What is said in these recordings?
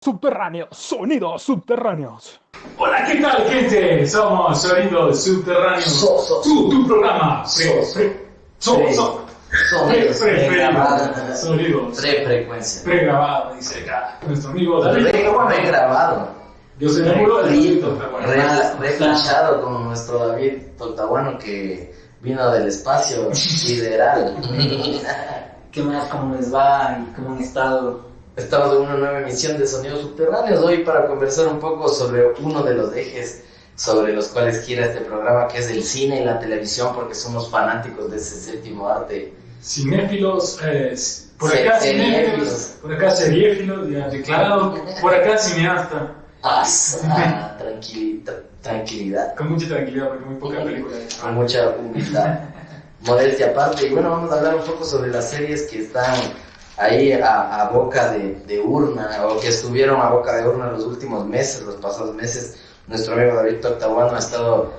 Subterráneos, sonidos subterráneos. Hola, ¿qué tal, gente? Somos Sonidos Subterráneos. Tu programa. Sonidos. Frecuencia. Pregrabado, dice acá nuestro amigo David. Regrabado. Yo soy el muro del Reflashado con nuestro David Toltabuano que vino del espacio sideral. ¿Qué más? ¿Cómo les va? ¿Y cómo han estado? Estamos en una nueva emisión de Sonidos Subterráneos hoy para conversar un poco sobre uno de los ejes sobre los cuales gira este programa, que es el cine y la televisión, porque somos fanáticos de ese séptimo arte. Cinéfilos, por acá cinéfilos, por acá seriéfilos, ya declarado, por acá cineasta. Tranquilidad. Con mucha tranquilidad, porque muy poca película. Con mucha humildad, modestia aparte. Y bueno, vamos a hablar un poco sobre las series que están ahí a boca de urna, o que estuvieron a boca de urna los últimos meses, los pasados meses. Nuestro amigo David Toctabuano ha estado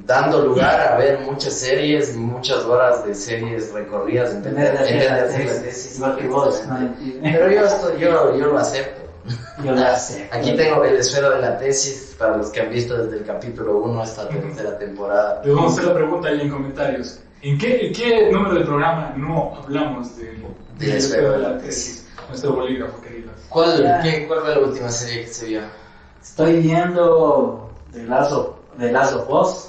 dando lugar a ver muchas series, muchas horas de series recorridas en vez de hacer la tesis. Igual que vos, ¿no? Pero yo lo acepto. Yo lo acepto. Aquí tengo el esfero de la tesis para los que han visto desde el capítulo 1 esta tercera temporada. Les vamos a hacer la pregunta ahí en comentarios. ¿En qué número del programa no hablamos del esfero de la tesis? Nuestro bolígrafo, queridos. ¿Cuál fue la última serie que se vio? Estoy viendo The Last of Us.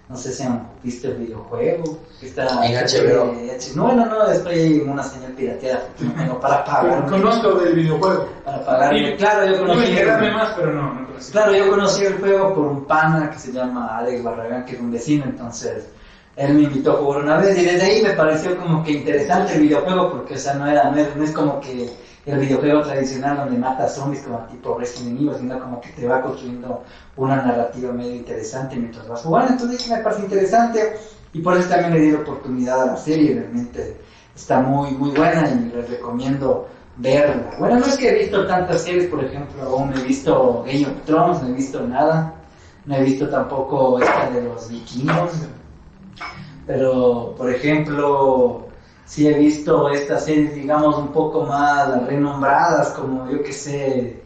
No sé si han visto el videojuego. Que está En HBO. No, estoy en una señal pirateada porque no tengo para pagar. Conozco del videojuego. Para pagar. Claro, yo No conocí. me enterarme más, pero no conocí. Claro, yo conocí el juego por un pana que se llama Alex Barragán, que es un vecino, entonces él me invitó a jugar una vez y desde ahí me pareció como que interesante el videojuego, porque o sea, no es como que el videojuego tradicional donde matas zombies como tipo Resident Evil, sino como que te va construyendo una narrativa medio interesante mientras vas jugando. Entonces me parece interesante y por eso también le di la oportunidad a la serie. Realmente está muy muy buena y les recomiendo verla. Bueno, no es que he visto tantas series, por ejemplo, aún no he visto Game of Thrones, no he visto nada, no he visto tampoco esta de los vikingos, pero por ejemplo sí he visto estas series, digamos, un poco más renombradas, como yo que sé,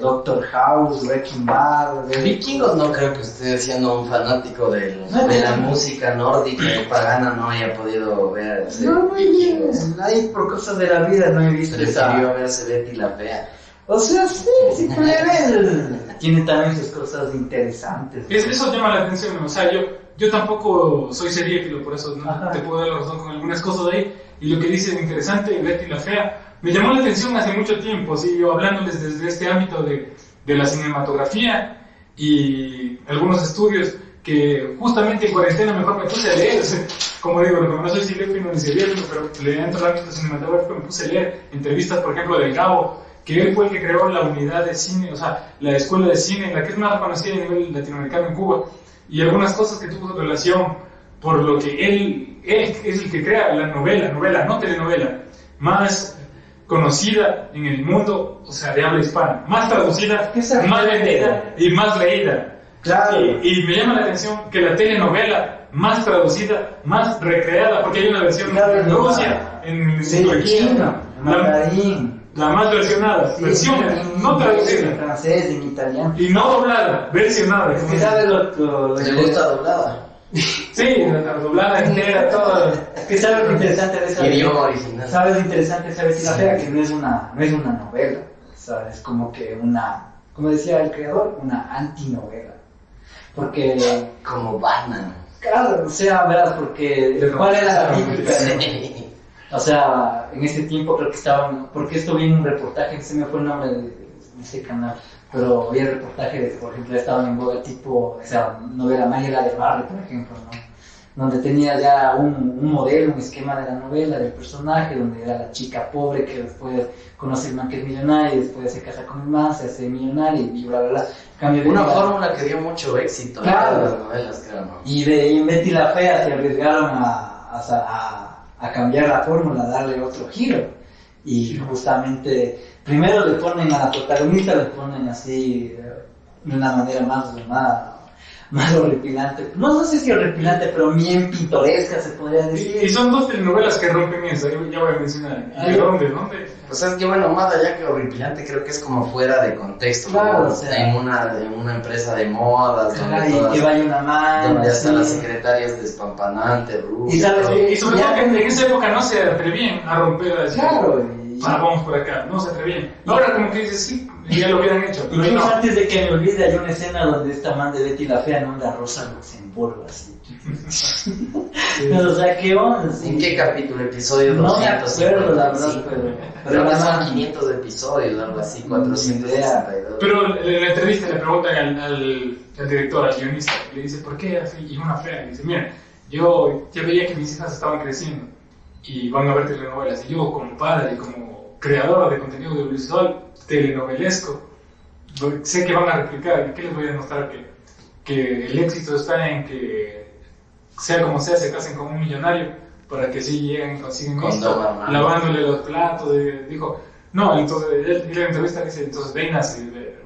Doctor House, Breaking Bad. Vikingos, no creo que usted, siendo un fanático de la música nórdica y pagana, no haya podido ver Vikingos. Ahí por cosas de la vida no he visto Prefirió verse Betty la Fea. O sea, sí puede ver. Tiene también sus cosas interesantes. Eso llama la atención, o sea, yo tampoco soy seriéfilo, por eso no te puedo dar la razón con algunas cosas de ahí. Y lo que dice es interesante, Betty la Fea, me llamó la atención hace mucho tiempo, ¿sí? Yo hablándoles desde este ámbito de la cinematografía y algunos estudios que justamente en cuarentena mejor me puse a leer. Como digo, no soy cinéfilo ni seriéfilo, pero le entro al ámbito cinematográfico, me puse a leer entrevistas, por ejemplo, del Gabo, que él fue el que creó la unidad de cine, o sea, la escuela de cine, la que es más reconocida a nivel latinoamericano en Cuba, y algunas cosas que tuvo relación por lo que él es el que crea la novela, no telenovela, más conocida en el mundo, o sea, de habla hispana, más traducida, más vendida y más leída. Claro. Y me llama la atención que la telenovela más traducida, más recreada, porque hay una versión en Rusia, en Turquía, en mandarín. La más versionada, Sí, versión no traducida. En francés, en italiano. Y no doblada, versionada. Es que sabes lo ¿Te gusta doblada? Sí, la doblada entera, toda. Es que sabes lo interesante de esa. Idioma original. Sabes lo interesante de esa Betty la Fea, que no es una novela. ¿Sabes? Como que como decía el creador, una antinovela. Porque. Como Batman. Claro, o sea, verás, porque. ¿Cuál era la crítica? O sea, en ese tiempo creo que estaban, porque esto vi en un reportaje, que se me fue el nombre de ese canal, pero vi el reportaje de que, por ejemplo, estaban en boga tipo, esa novela Mayra de Barrio, por ejemplo, ¿no? Donde tenía ya un modelo, un esquema de la novela, del personaje, donde era la chica pobre que después conoce el man que es millonario, y después se casa con el man, se hace millonario y bla, bla, bla. Cambio de una vida. fórmula que dio mucho éxito en Claro. todas las novelas, creo, ¿no? Y en Betty la Fea se arriesgaron a cambiar la fórmula, a darle otro giro. Y justamente, primero le ponen a la protagonista, le ponen así, de una manera más ordenada. más horripilante. No sé si horripilante, pero bien pintoresca se podría decir. Y son dos telenovelas que rompen eso, ya voy a mencionar. ¿Y de dónde? Pues es que bueno, más allá que horripilante, creo que es como fuera de contexto. Claro, ¿no? o sea, en una empresa de modas, y que vaya una mano. donde hasta así. las secretarias despampanantes, rubias. Y sabes, Y sobre todo que en esa época no se atrevían a romper así. claro, Vamos por acá, no se atrevían. Ahora como que dices, sí, ya lo hubieran hecho. Pero incluso no. antes de que me olvide, hay una escena donde esta man de Betty la Fea nombra a Rosa Luxemburgo, así. O sea, ¿qué onda? Sí. ¿En qué capítulo? Episodio No me acuerdo, la verdad, 255. pero Creo que la son man- 500 episodios, algo así, 462. Pero en la entrevista le preguntan al director, al guionista, le dice, ¿por qué así? Y una fea, le dice, mira, yo ya veía que mis hijas estaban creciendo y van a ver telenovelas, y yo como padre y como creador de contenido audiovisual telenovelesco, sé que van a replicar, ¿y qué les voy a demostrar? Que el éxito está en que, sea como sea, se casen con un millonario para que sí lleguen y consiguen Con esto, Doberman. lavándole los platos, dijo, no, entonces él en la entrevista dice, entonces vengas,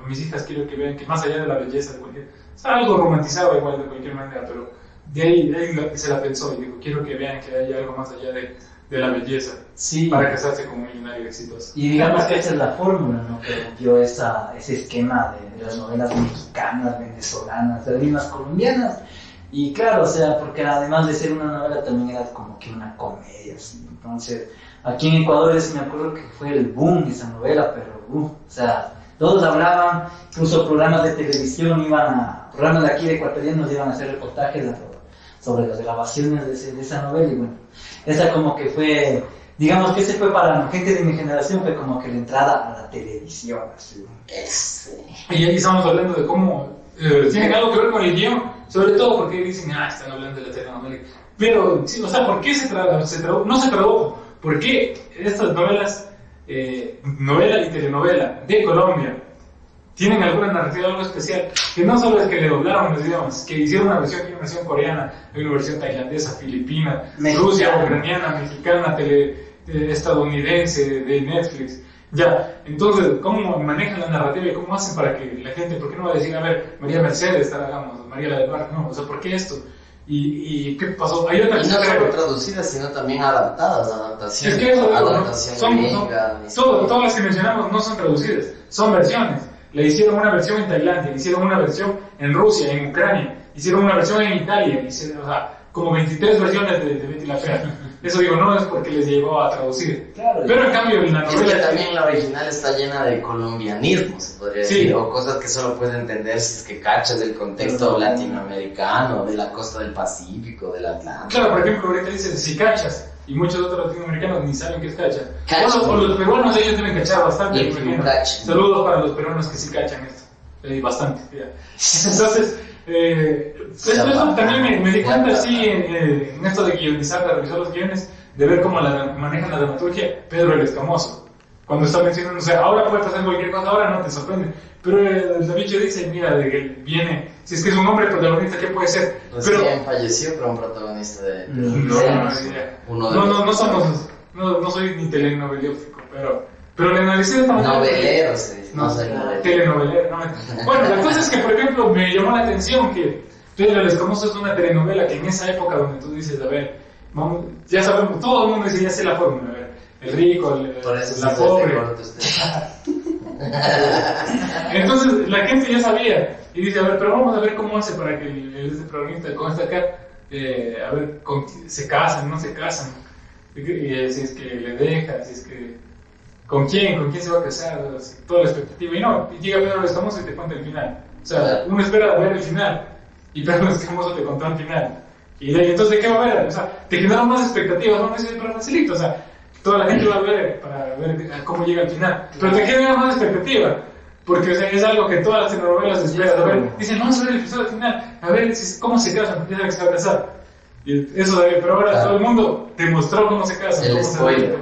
mis hijas quiero que vean que más allá de la belleza de cualquier, o sea, algo romantizado igual de cualquier manera, pero de ahí se la pensó y dijo, quiero que vean que hay algo más allá de la belleza Sí. para casarse con un millonario exitoso. Y digamos que esa es la fórmula, ¿no? Que rompió ese esquema de las novelas mexicanas, venezolanas, de mismas colombianas. Y claro, o sea, porque además de ser una novela también era como que una comedia, así. Entonces, aquí en Ecuador me acuerdo que fue el boom de esa novela, pero, o sea, todos hablaban, incluso programas de televisión programas de aquí de ecuatorianos iban a hacer reportajes sobre las grabaciones de esa novela, y bueno, esa como que fue, digamos que ese fue para la gente de mi generación, fue como que la entrada a la televisión, así. Y ahí estamos hablando de cómo tienen algo que ver con el guión, sobre todo porque dicen, están hablando de la telenovela. Pero, sí, o sea, ¿por qué no se tradujo? ¿Por qué estas novelas, novela y telenovela de Colombia, tienen alguna narrativa, algo especial? Que no solo es que le doblaron los idiomas, que hicieron una versión coreana, una versión tailandesa, filipina, Mexicana. Rusia, ucraniana, mexicana, estadounidense, de Netflix. Ya, entonces, ¿cómo manejan la narrativa y cómo hacen para que la gente, por qué no va a decir, a ver, María Mercedes, hagamos, María la del Bar, no, o sea, ¿por qué esto? ¿Y qué pasó? Hay otra Y no cosa solo que- traducidas, sino también adaptadas, adaptaciones. Es que eso, adaptación gringa, todas las que mencionamos no son traducidas, son versiones. Le hicieron una versión en Tailandia, le hicieron una versión en Rusia, en Ucrania, hicieron una versión en Italia, o sea, como 23 versiones de Betty la Fea. Eso digo, no es porque les llegó a traducir. Claro. Pero en cambio en la Es que novela... también la original está llena de colombianismo, se podría Sí. decir, o cosas que solo puedes entender si es que cachas del contexto latinoamericano, de la costa del Pacífico, del Atlántico. Claro, por ejemplo, ahorita dices si cachas, y muchos otros latinoamericanos ni saben qué es cacha. Cacha. O los peruanos, ellos deben cachar bastante. Y el me imagino. cacha. Saludos para los peruanos que sí cachan esto. Bastante, ya. Entonces, eso también me di cuenta así en esto de guionizar, de revisar los guiones, de ver cómo manejan la dramaturgia Pedro el Escamoso. Cuando está mencionando, o sea, ahora puede pasar cualquier cosa, ahora no te sorprende. Pero el Davicho dice, mira, de que viene, si es que es un hombre protagonista, ¿qué puede ser? Recién Pero, falleció, pero un protagonista de... no soy ni telenovelístico, pero le analicé de esta manera. Novelero, se dice. No, soy novelero. telenovelero. Bueno, la cosa es que, por ejemplo, me llamó la atención que Pedro el Escamoso es una telenovela que en esa época donde tú dices, a ver, ya sabemos, todo el mundo dice, ya sé la fórmula, a ver, el rico, Por eso la se pobre. corte usted. Entonces la gente ya sabía y dice, a ver, pero vamos a ver cómo hace para que este protagonista con esta acá, a ver, se casan, no se casan, si es que le deja, si es que con quién se va a casar, toda la expectativa, y no, y llega Pedro el Escamoso y te cuenta el final, o sea, uno espera ver el final y Pedro el Escamoso te contó el final, y de ahí, entonces, ¿de qué va a ver? O sea, te generan más expectativas, no es para facilito, o sea, toda la gente va a ver para ver cómo llega al final, pero te genera más expectativa. Porque o sea, es algo que todas las telenovelas esperan. A ver, dicen, vamos a ver el episodio final, a ver cómo se casan, ya que se va a casar. Y eso, pero ahora todo el mundo te mostró cómo se casan, El cómo spoiler.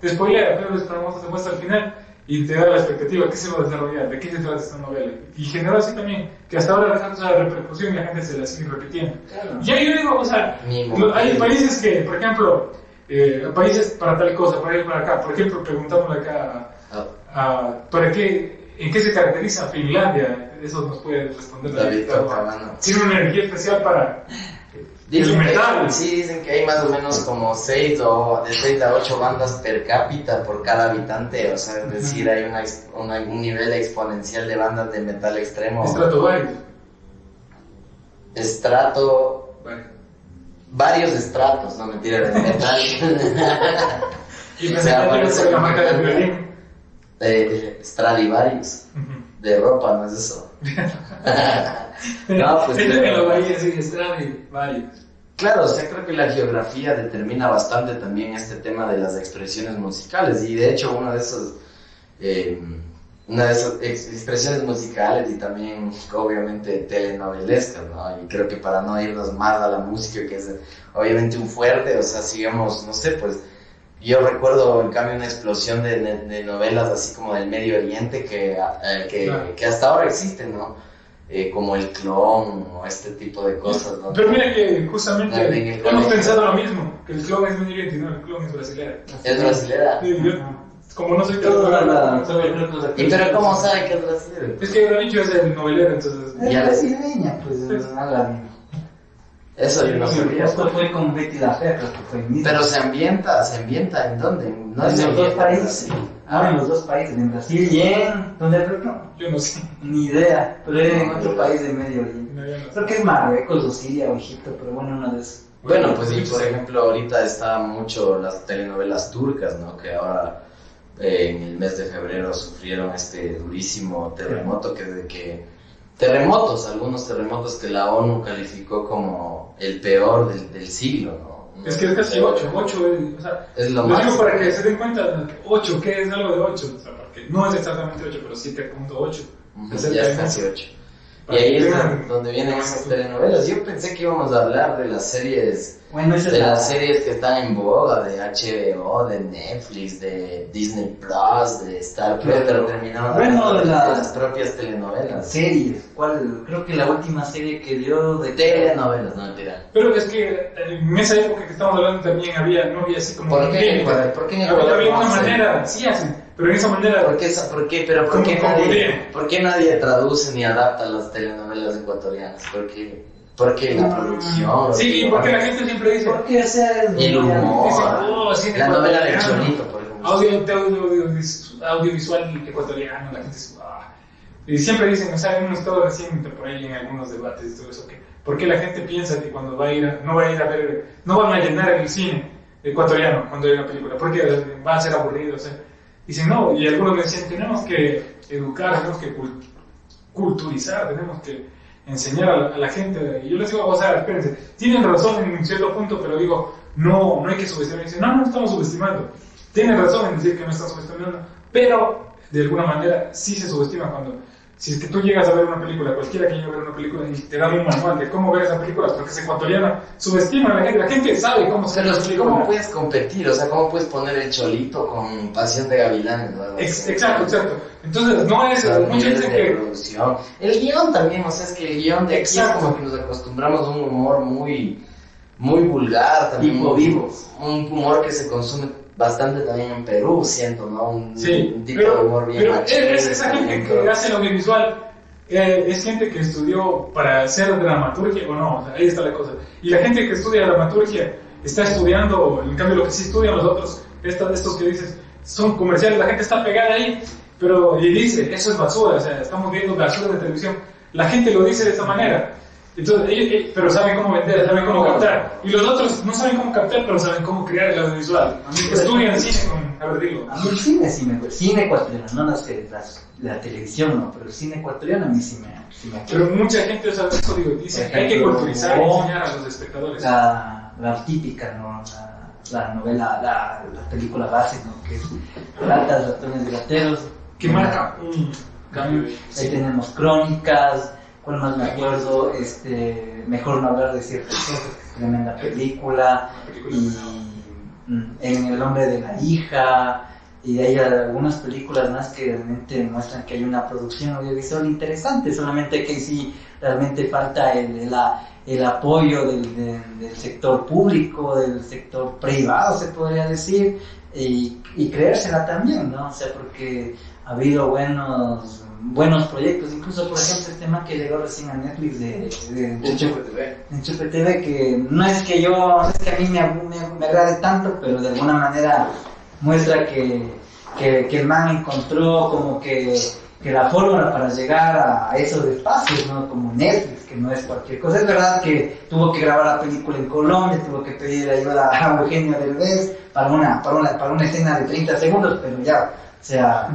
te spoilea, pero esperamos te muestra al final y te da la expectativa, qué se va a desarrollar, de qué se trata esta novela. Y generó así también, que hasta ahora la repercusión y la gente se la sigue repitiendo. Claro. Y ahí yo digo, o sea, Mismo. hay países que, por ejemplo, países para tal cosa, para ir para acá, por ejemplo, preguntámosle acá, ¿para qué ¿En qué se caracteriza Finlandia? Eso nos puede responder David Tocamano. Tiene una energía especial para Dicen el metal. sí, dicen que hay más o menos como 6 a 8 bandas per cápita por cada habitante, o sea, es decir, hay un nivel exponencial de bandas de metal extremo. Stratovarius. Varios estratos, no mentira, de metal. Y pensé que era la marca del violín. Stradivarius, de ropa, ¿no es eso? No, pues Este me lo veía así, Stradivarius. claro, o sea, creo que la geografía determina bastante también este tema de las expresiones musicales, y de hecho una de esas expresiones musicales y también obviamente telenovelescas, ¿no? Y creo que para no irnos más a la música, que es obviamente un fuerte, o sea, sigamos, no sé, pues yo recuerdo en cambio una explosión de novelas así como del Medio Oriente que hasta ahora existen, ¿no? Como El Clon o este tipo de cosas, ¿no? Pero mira que justamente En el hemos colegio. pensado lo mismo, que el clon es Medio Oriente, no, el clon es brasileño. Es brasilera. Como no soy Toda tan... ¿Y pero cómo sabe que es brasilera? Es que el dicho es el novelero, entonces... Es Ya brasileña, pues, nada bien. Eso yo no sabía. Esto fue con Betty la Fea, creo que fue mismo. Pero se ambienta ¿en dónde? No En se los dos ambienta, países. En los dos países, en Brasil y en... ¿Dónde creo que no? Yo no sé. Ni idea, pero era en otro país de Medio Oriente. No, yo no sé. Creo que es Marruecos o Siria o Egipto, pero bueno, una de esas. Bueno, pues y por ejemplo ahorita está mucho las telenovelas turcas, ¿no? Que ahora en el mes de febrero sufrieron este durísimo terremoto algunos terremotos que la ONU calificó como el peor del siglo, ¿no? Es que es casi 8, o sea, Es lo lo más. digo para que se den cuenta, 8, ¿qué es algo de 8? O sea, porque no es exactamente 8, pero 7.8. Ya es casi 8. Y ahí es donde vienen esas telenovelas. Yo pensé que íbamos a hablar de las series, Bueno, esa de es las series que están en boga, de HBO, de Netflix, de Disney Plus, de Star Plus, pero terminamos Bueno, hablando de de las- las propias telenovelas. series. ¿Cuál? Creo que la última serie que dio de Telenovelas, no mentira. Pero es que en esa época que estamos hablando también no había así como... ¿Por qué? ¿Por qué en Ecuador Había no una hacen? manera, sí hacen, pero en esa manera... ¿Por qué nadie traduce ni adapta las telenovelas ecuatorianas? ¿Por qué la producción? Sí, porque la gente siempre dice... ¿Por qué hacer? El humor. Dice, oh, cine La novela del ecuatoriano. Cholito, por ejemplo. Audiovisual ecuatoriano, la gente dice, ah. Y siempre dicen, o sea, hemos estado reciente por ahí en algunos debates y todo eso, que ¿por qué la gente piensa que cuando no va a ir a ver, no van a llenar el cine ecuatoriano cuando hay una película? Porque va a ser aburrido, o sea. Dicen, no, y algunos me decían, tenemos que educar, tenemos que culturizar, tenemos que enseñar a la gente. Y yo les digo, o sea, espérense, tienen razón en un cierto punto, pero digo, no hay que subestimar. Y dicen, no estamos subestimando. Tienen razón en decir que no están subestimando, pero de alguna manera sí se subestima cuando, si es que tú llegas a ver una película, cualquiera que llegue a ver una película y te dan un manual de cómo ver esa película, porque es ecuatoriana, subestima a la gente sabe cómo se ve Pero la es que película. ¿cómo puedes competir? O sea, ¿cómo puedes poner el Cholito con Pasión de Gavilanes? ¿No? Exacto. Entonces, no es, Los muchos niveles dicen de que... producción. El guión también, o sea, es que el guión de aquí es Exacto. como que nos acostumbramos a un humor muy vulgar también. Tipo vivo. Un humor que se consume bastante también en Perú, siento, ¿no? Un tipo de humor bien pero machista, esa gente también, que pero- hace el audiovisual es gente que estudió para hacer dramaturgia o no, o sea, ahí está la cosa. Y la gente que estudia dramaturgia está estudiando, en cambio lo que sí estudian los otros, estos que dices, son comerciales, la gente está pegada ahí, pero y dice, eso es basura, o sea, estamos viendo basura de televisión. La gente lo dice de esa manera. Entonces, ellos, pero saben cómo vender, saben cómo captar. Y los otros no saben cómo captar, pero saben cómo crear el audiovisual. Estudian cine con, a ver, digo. A mí el cine sí me gusta. Cine ecuatoriano, no la televisión, no, pero el cine ecuatoriano a mí sí me Pero mucha gente, o sea, eso digo, dice que hay que culturizar y enseñar a los espectadores. la típica, ¿no? La novela, la película base, ¿no? Que es Ratas, Ratones y Gateros. Que marca un cambio. Ahí tenemos Crónicas, ¿cuál más me acuerdo? Mejor no hablar de ciertas cosas, que es tremenda película. Y en El hombre de la hija. Y hay algunas películas más que realmente muestran que hay una producción audiovisual interesante, solamente que sí realmente falta el apoyo del sector público, del sector privado, se podría decir, y creérsela también, ¿no? O sea, porque ha habido buenos buenos proyectos, incluso por ejemplo este man que llegó recién a Netflix de Enchufe TV, que no es que a mí me agrade tanto, pero de alguna manera muestra que el man encontró como que la fórmula para llegar a esos espacios, ¿no? Como Netflix, que no es cualquier cosa. Es verdad que tuvo que grabar la película en Colombia, tuvo que pedir ayuda a Eugenio Derbez para una escena de 30 segundos, pero ya, o sea,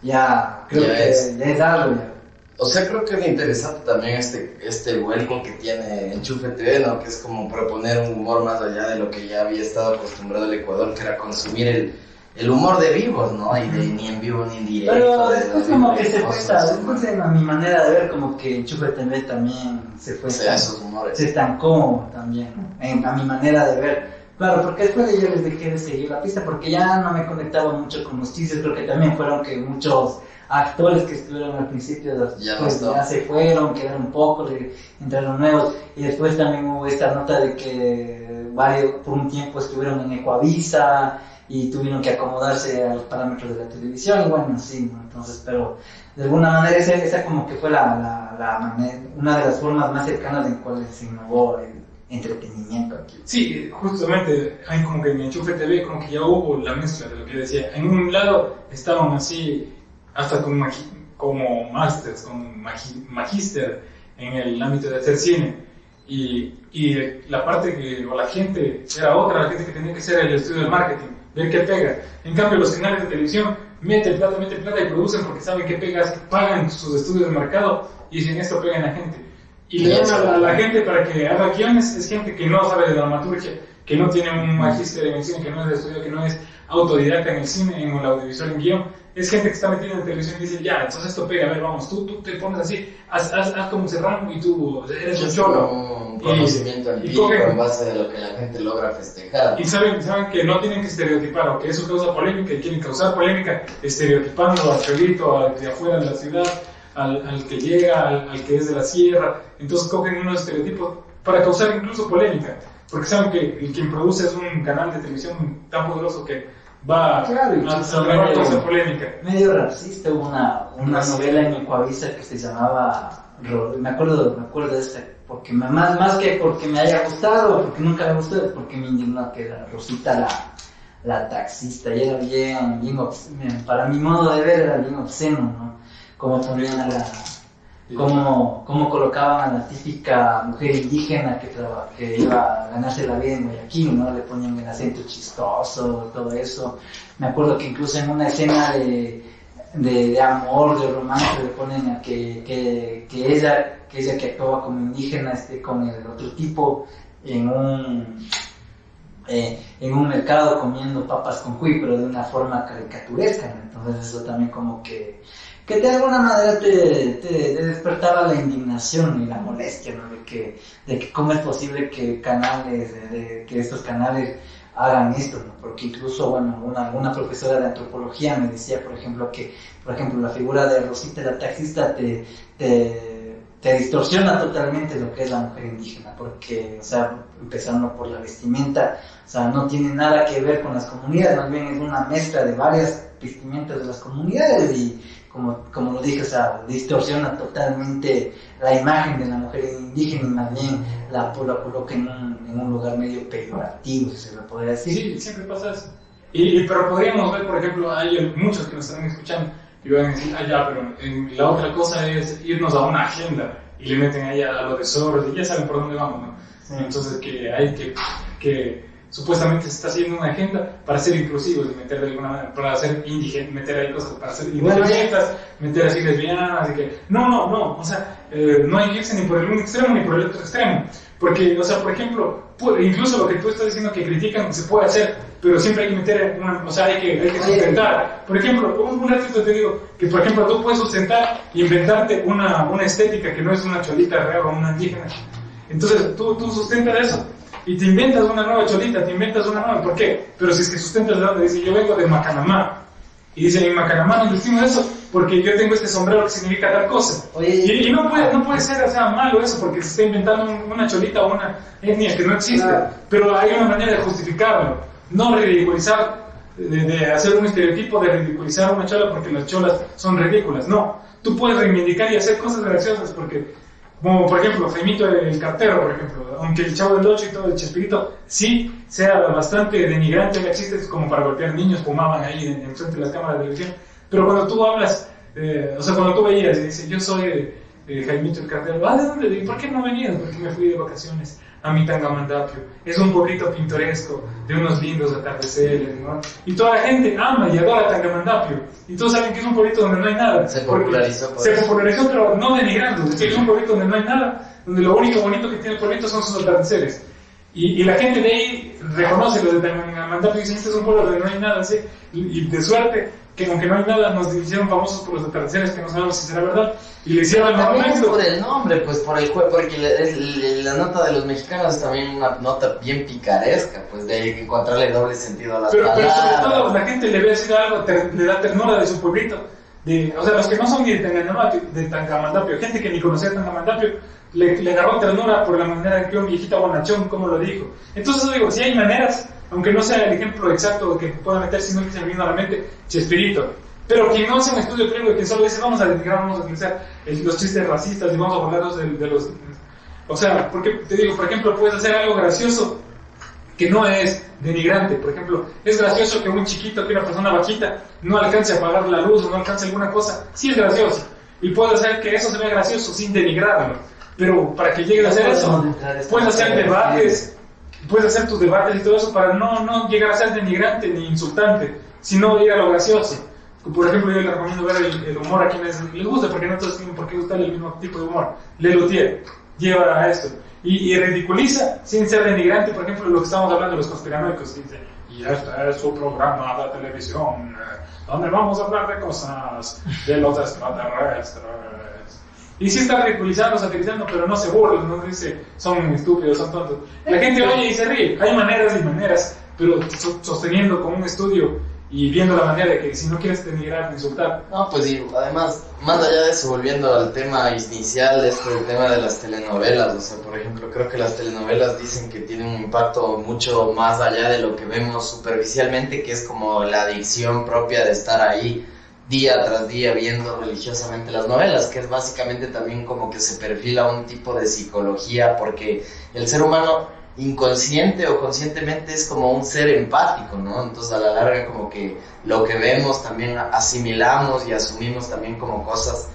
ya creo Ya que es. ya es algo ya. O sea, creo que es interesante también este vuelco que tiene Enchufe TV, ¿no? Que es como proponer un humor más allá de lo que ya había estado acostumbrado el Ecuador, que era consumir el humor de vivos, ¿no? Y de ni en vivo ni en directo. Pero de después los como que se directos, fue, después a mi manera de ver como que Enchufe TV también se fue, o sea, esos humores. se estancó también, ¿no? A mi manera de ver. Claro, porque después yo les dejé de seguir la pista porque ya no me conectaba mucho con los chistes, creo que también fueron que muchos actores que estuvieron al principio Ya no pues, estaban. ya se fueron, quedaron pocos, entraron nuevos, y después también hubo esta nota de que varios por un tiempo estuvieron en Ecuavisa y tuvieron que acomodarse a los parámetros de la televisión, y bueno, sí, ¿no? Entonces, pero de alguna manera esa como que fue una de las formas más cercanas en cuales se innovó el entretenimiento aquí. Sí, justamente hay como que en Enchufe TV como que ya hubo la mezcla de lo que decía. En un lado estaban así, hasta como masters, con magíster en el ámbito de hacer cine. Y la parte o la gente era otra, la gente que tenía que hacer el estudio del marketing, ver qué pega. En cambio, los canales de televisión meten plata y producen porque saben qué pegas, pagan sus estudios de mercado y dicen esto pega en la gente. Y le dan a la gente para que haga guiones, es gente que no sabe de dramaturgia, que no tiene un magíster en el cine, que no es de estudio, que no es autodidacta en el cine, en el audiovisual, en guión. Es gente que está metida en televisión y dice, ya, entonces esto pega, a ver, vamos, tú te pones así, haz como Serrano y tú eres un cholo. Un conocimiento empírico en base a lo que la gente logra festejar. Y saben que no tienen que estereotipar, o que eso causa polémica, y quieren causar polémica estereotipando al cholito, al de afuera de la ciudad, al que llega, al que es de la sierra. Entonces cogen unos estereotipos para causar incluso polémica, porque saben que quien produce es un canal de televisión tan poderoso que va Claro, a causar polémica. Medio racista, hubo una novela en Ecuavisa que se llamaba, me acuerdo de esta, porque más que porque me haya gustado, porque nunca me gustó, porque me indignó que era Rosita la taxista, y era bien obsceno, para mi modo de ver era bien obsceno, ¿no? Como ponían cómo colocaban a la típica mujer indígena que iba a ganarse la vida en Guayaquil, ¿no? Le ponían el acento chistoso, todo eso. Me acuerdo que incluso en una escena de amor, de romance, le ponen a que ella que actuaba como indígena con el otro tipo en un mercado comiendo papas con cuy, pero de una forma caricaturesca, ¿no? Entonces eso también como que de alguna manera te despertaba la indignación y la molestia, ¿no? De que cómo es posible que que estos canales hagan esto, ¿no? Porque incluso, bueno, una profesora de antropología me decía, por ejemplo, que la figura de Rosita la taxista te distorsiona totalmente lo que es la mujer indígena, porque, o sea, empezando por la vestimenta, o sea, no tiene nada que ver con las comunidades, más bien es una mezcla de varias vestimentas de las comunidades y, como lo dije, o sea, distorsiona totalmente la imagen de la mujer indígena y más bien la coloca en un lugar medio peyorativo, si se lo podría decir. Sí, siempre pasa eso. Pero podríamos ver, por ejemplo, hay muchos que nos están escuchando y van a decir, ya, pero la otra cosa es irnos a una agenda y le meten ahí a lo de Soros y ya saben por dónde vamos, ¿no? Sí. Entonces que hay que supuestamente se está haciendo una agenda para ser inclusivos y meter de alguna manera, para ser indígenas, meter ahí cosas para ser indigenistas, meter así lesbianas, y que no, o sea, no hay que irse ni por el un extremo ni por el otro extremo, porque, o sea, por ejemplo, incluso lo que tú estás diciendo que critican se puede hacer, pero siempre hay que meter o sea, hay que sustentar. Por ejemplo, un ratito te digo que, por ejemplo, tú puedes sustentar e inventarte una estética que no es una cholita real o una indígena. Entonces, tú sustentas eso. Y te inventas una nueva cholita, ¿por qué? Pero si es que sustentas de donde dice, yo vengo de Macanamá, y dice, en Macanamá nos decimos eso, porque yo tengo este sombrero que significa tal cosa. Y no puede ser, o sea, malo eso, porque se está inventando una cholita o una etnia que no existe, pero hay una manera de justificarlo, no ridiculizar de hacer un estereotipo, de ridiculizar a una chola porque las cholas son ridículas. No, tú puedes reivindicar y hacer cosas graciosas porque, como por ejemplo, Jaimito el Cartero, por ejemplo, aunque el Chavo del Ocho y todo, el Chespirito, sí sea bastante denigrante, ya existe como para golpear niños, fumaban ahí en frente de las cámaras de televisión, pero cuando tú hablas, o sea, cuando tú veías y dices, yo soy Jaimito el Cartero, ¿de dónde? ¿Y por qué no venías? Porque me fui de vacaciones a mi Tangamandapio. Es un pueblito pintoresco, de unos lindos atardeceres, ¿no? Y toda la gente ama y adora Tangamandapio. Y todos saben que es un pueblito donde no hay nada. Se popularizó. Se popularizó, pero no denigrando. Es decir, es un pueblito donde no hay nada, donde lo único bonito que tiene el pueblito son sus atardeceres. Y la gente de ahí reconoce los de Tangamandapio y dice, este es un pueblo donde no hay nada, ¿sí? Y de suerte, que aunque no hay nada, nos hicieron famosos por los atardeceres, que no sabemos si será verdad. Y le hicieron el También monumento. por el nombre, pues por el juego, porque la nota de los mexicanos es también una nota bien picaresca, pues de encontrarle doble sentido a las Pero palabras. sobre todo la gente le ve así algo, le da ternura de su pueblito. O sea, los que no son ni de Tangamandapio, gente que ni conocía Tangamandapio, le agarró ternura por la manera en que un viejita bonachón, como lo dijo. Entonces yo digo, si hay maneras, aunque no sea el ejemplo exacto que pueda meter, sino que se me vino a la mente, Chespirito. Pero quien no hace un estudio crítico, que solo dice, vamos a denigrar, vamos a utilizar los chistes racistas y vamos a burlarnos de los... O sea, porque te digo, por ejemplo, puedes hacer algo gracioso que no es denigrante. Por ejemplo, es gracioso que un chiquito, que una persona bajita, no alcance a pagar la luz o no alcance alguna cosa. Sí es gracioso. Y puedes hacer que eso se vea gracioso sin denigrarlo. Pero para que llegues a hacer eso, puedes hacer debates, puedes hacer tus debates y todo eso para no llegar a ser denigrante ni insultante, sino ir a lo gracioso. Por ejemplo, yo les recomiendo ver el humor a quienes les gusta, porque no todos tienen por qué gustarle el mismo tipo de humor. Lelutier lleva a esto. Y ridiculiza sin ser denigrante, por ejemplo, lo que estamos hablando de los conspiranoicos. Dice, y este es su programa de televisión, donde vamos a hablar de cosas de los extraterrestres. Y sí está ridiculizando, satirizando, pero no se burla, no dice, son estúpidos, son tontos. La gente oye y se ríe. Hay maneras y maneras, pero sosteniendo con un estudio y viendo la manera de que si no quieres denigrar, insultar. No, pues y además, más allá de eso, volviendo al tema inicial, el tema de las telenovelas, o sea, por ejemplo, creo que las telenovelas dicen que tienen un impacto mucho más allá de lo que vemos superficialmente, que es como la adicción propia de estar ahí día tras día viendo religiosamente las novelas, que es básicamente también como que se perfila un tipo de psicología, porque el ser humano inconsciente o conscientemente es como un ser empático, ¿no? Entonces a la larga como que lo que vemos también asimilamos y asumimos también como cosas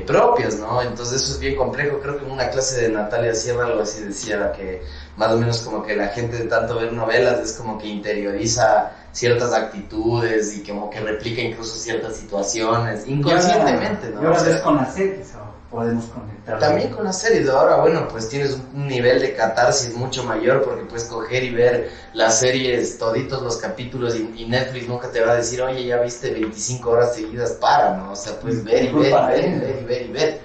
propias, ¿no? Entonces eso es bien complejo. Creo que en una clase de Natalia Sierra algo así decía, que más o menos como que la gente de tanto ver novelas es como que interioriza ciertas actitudes y como que replica incluso ciertas situaciones inconscientemente, ¿no? Y ahora O sea, ves con las series, ¿o? Podemos conectar. también con las series, ahora bueno, pues tienes un nivel de catarsis mucho mayor porque puedes coger y ver las series, toditos los capítulos y Netflix nunca te va a decir, oye, ya viste 25 horas seguidas, ¿no? O sea, puedes ver y ver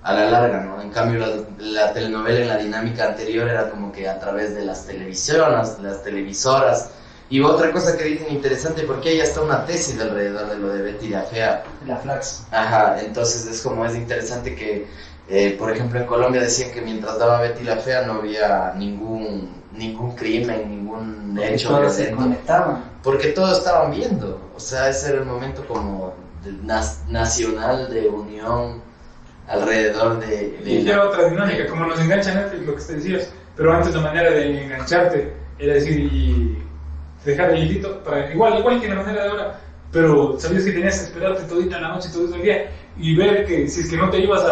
a la larga, ¿no? En cambio la telenovela en la dinámica anterior era como que a través de las televisiones, las televisoras. Y otra cosa que dicen interesante, porque hay hasta una tesis alrededor de lo de Betty la Fea. La Flax. Ajá, entonces es interesante que, por ejemplo, en Colombia decían que mientras daba Betty la Fea no había ningún crimen, ningún hecho Todos se violento. conectaban. Porque todos estaban viendo, o sea, ese era el momento como nacional de unión alrededor de Y era otra dinámica, como nos engancha Netflix, lo que te decías, pero antes la manera de engancharte era decir, y dejar el hilito, igual que la manera de ahora, pero sabías que tenías que esperarte todita la noche, todo el día, y ver que si es que no te ibas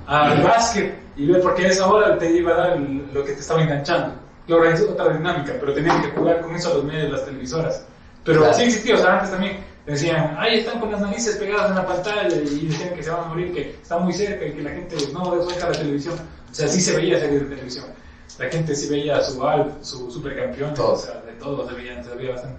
al básquet, y ver porque a esa hora te iba a dar lo que te estaba enganchando. Claro, es otra dinámica, pero tenían que jugar con eso los medios, las televisoras. Pero Claro. sí existía, o sea, antes también decían, ahí están con las narices pegadas en la pantalla, y decían que se van a morir, que están muy cerca, y que la gente no deja la televisión. O sea, sí se veía series de televisión. La gente sí veía su Alf, su Supercampeón, Todo. o sea, de todo se veía bastante.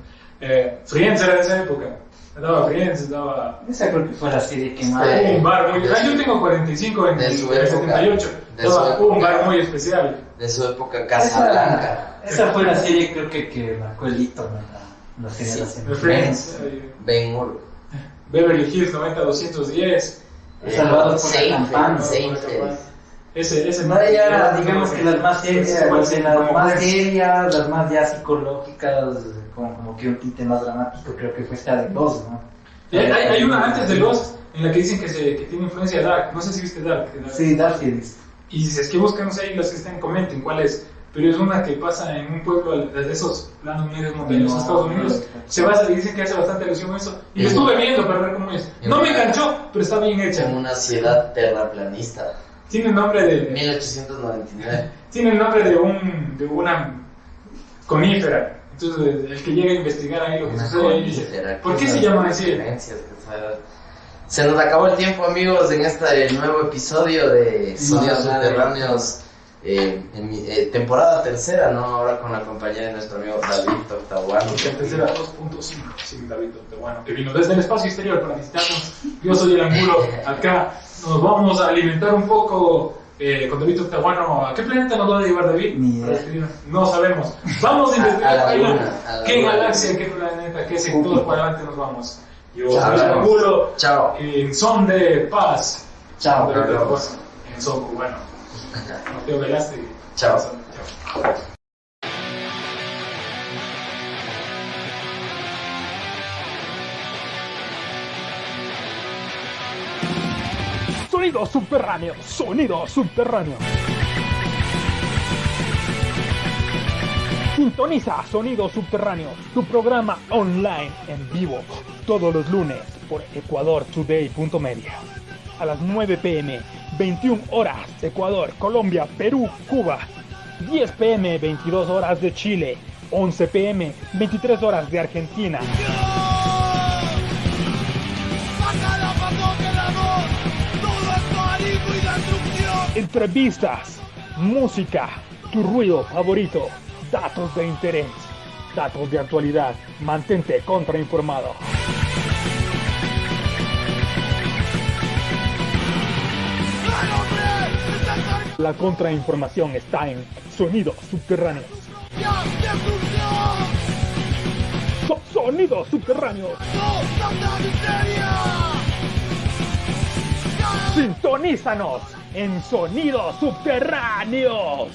Friends era de esa época. Daba Friends, daba Esa creo que fue la serie que más. un bar muy... yo tengo 45 en de el su época. 78. De su Daba un época. bar muy especial. de su época Casablanca. Esa fue la serie creo que marcó el hito, ¿no? La generación. De Friends. Ben Hur. Beverly Hills 90210. Salvados por la Seinfeld, campana. Seinfeld. ese No, ya, digamos que las más ese serias, puede ser las como más pues. serias, las más ya psicológicas, como que un tinte más dramático, creo que fue esta de Lost, ¿no? Hay una antes de Lost en la que dicen que tiene influencia de Dark. No sé si viste Dark. Sí, Dark Series. Y si es que buscan, no sé, los que estén, comenten cuál es. Pero es una que pasa en un pueblo de esos planos medios montañosos de Estados Unidos. Se basa y dicen que hace bastante alusión a eso. Y lo estuve viendo para ver cómo es. No me enganchó, pero está bien hecha. En una ciudad terraplanista. Tiene el nombre de... 1899. Tiene el nombre de una conífera. Entonces, el que llega a investigar ahí lo que sucede ahí dice, ¿por qué se llaman así? Se nos acabó el tiempo, amigos, en este nuevo episodio de Sonidos Subterráneos, temporada tercera, ¿no? Ahora con la compañía de nuestro amigo David Octaguano. Tercera 2.5, sí, David Octaguano, que vino desde el espacio exterior para visitarnos. Yo soy el Angulo, acá nos vamos a alimentar un poco con David Octaguano. ¿A qué planeta nos va a llevar David? Ni idea. No sabemos. Vamos a investigar a la luna, qué galaxia, qué planeta, qué sector para adelante nos vamos. Yo soy Chao. el Angulo, Chao. en son de paz. Chao. En son cubano. Mateo Velázquez. Chao. Chao. Sonido subterráneo, sonido subterráneo. Sintoniza Sonido Subterráneo, tu programa online en vivo, todos los lunes por ecuadortoday.media. A las 9 p.m., 21 horas, Ecuador, Colombia, Perú, Cuba. 10 p.m., 22 horas de Chile. 11 p.m., 23 horas de Argentina. Entrevistas, música, tu ruido favorito, datos de interés, datos de actualidad. Mantente contrainformado. La contrainformación está en Sonidos Subterráneos. Sonidos Subterráneos. Sintonízanos en Sonidos Subterráneos.